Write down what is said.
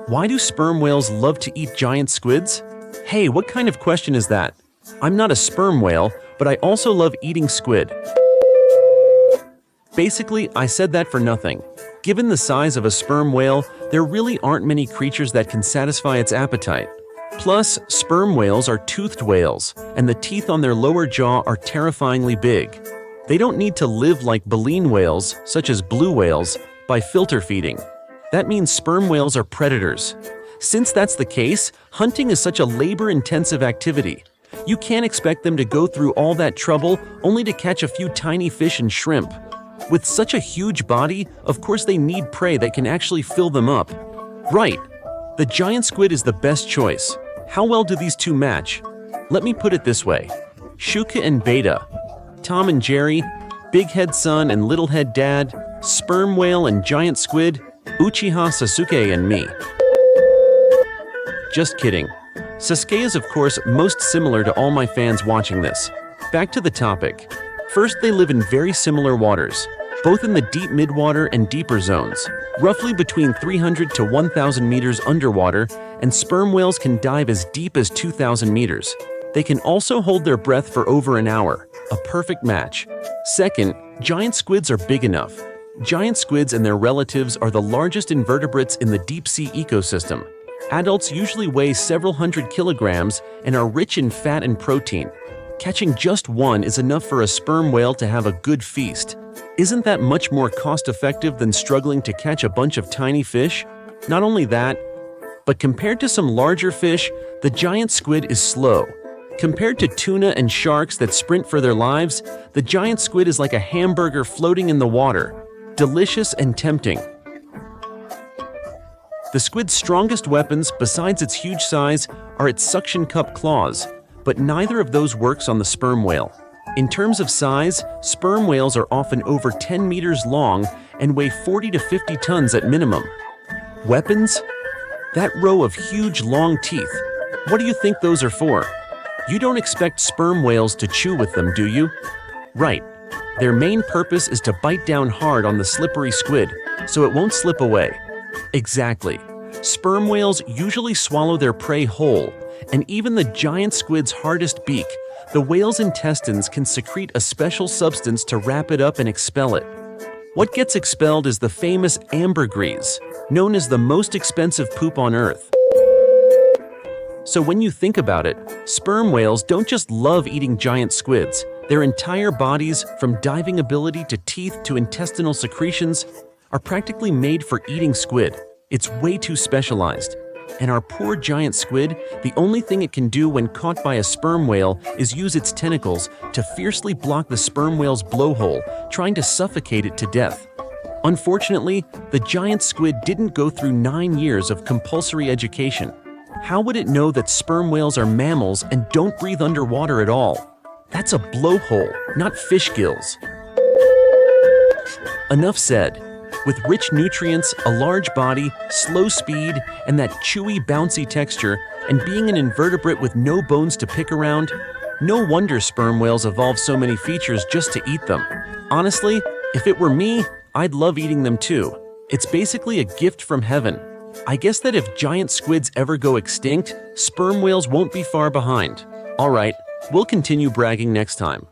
Why do sperm whales love to eat giant squids? Hey, what kind of question is that? I'm not a sperm whale, but I also love eating squid. Basically, I said that for nothing. Given the size of a sperm whale, there really aren't many creatures that can satisfy its appetite. Plus, sperm whales are toothed whales, and the teeth on their lower jaw are terrifyingly big. They don't need to live like baleen whales, such as blue whales, by filter feeding. That means sperm whales are predators. Since that's the case, hunting is such a labor-intensive activity. You can't expect them to go through all that trouble only to catch a few tiny fish and shrimp. With such a huge body, of course they need prey that can actually fill them up. Right, the giant squid is the best choice. How well do these two match? Let me put it this way. Shuka and Beta, Tom and Jerry, Big Head Son and Little Head Dad, sperm whale and giant squid, Uchiha Sasuke and me. Just kidding. Sasuke is of course most similar to all my fans watching this. Back to the topic. First, they live in very similar waters, both in the deep midwater and deeper zones, roughly between 300 to 1,000 meters underwater, and sperm whales can dive as deep as 2,000 meters. They can also hold their breath for over an hour, a perfect match. Second, giant squids are big enough. Giant squids and their relatives are the largest invertebrates in the deep-sea ecosystem. Adults usually weigh several hundred kilograms and are rich in fat and protein. Catching just one is enough for a sperm whale to have a good feast. Isn't that much more cost-effective than struggling to catch a bunch of tiny fish? Not only that, but compared to some larger fish, the giant squid is slow. Compared to tuna and sharks that sprint for their lives, the giant squid is like a hamburger floating in the water. Delicious and tempting. The squid's strongest weapons, besides its huge size, are its suction cup claws, but neither of those works on the sperm whale. In terms of size, sperm whales are often over 10 meters long and weigh 40 to 50 tons at minimum. Weapons? That row of huge, long teeth. What do you think those are for? You don't expect sperm whales to chew with them, do you? Right. Their main purpose is to bite down hard on the slippery squid, so it won't slip away. Exactly. Sperm whales usually swallow their prey whole, and even the giant squid's hardest beak, the whale's intestines can secrete a special substance to wrap it up and expel it. What gets expelled is the famous ambergris, known as the most expensive poop on Earth. So when you think about it, sperm whales don't just love eating giant squids. Their entire bodies, from diving ability to teeth to intestinal secretions, are practically made for eating squid. It's way too specialized. And our poor giant squid, the only thing it can do when caught by a sperm whale is use its tentacles to fiercely block the sperm whale's blowhole, trying to suffocate it to death. Unfortunately, the giant squid didn't go through 9 years of compulsory education. How would it know that sperm whales are mammals and don't breathe underwater at all? That's a blowhole, not fish gills. Enough said. With rich nutrients, a large body, slow speed, and that chewy, bouncy texture, and being an invertebrate with no bones to pick around, no wonder sperm whales evolved so many features just to eat them. Honestly, if it were me, I'd love eating them too. It's basically a gift from heaven. I guess that if giant squids ever go extinct, sperm whales won't be far behind. Alright, we'll continue bragging next time.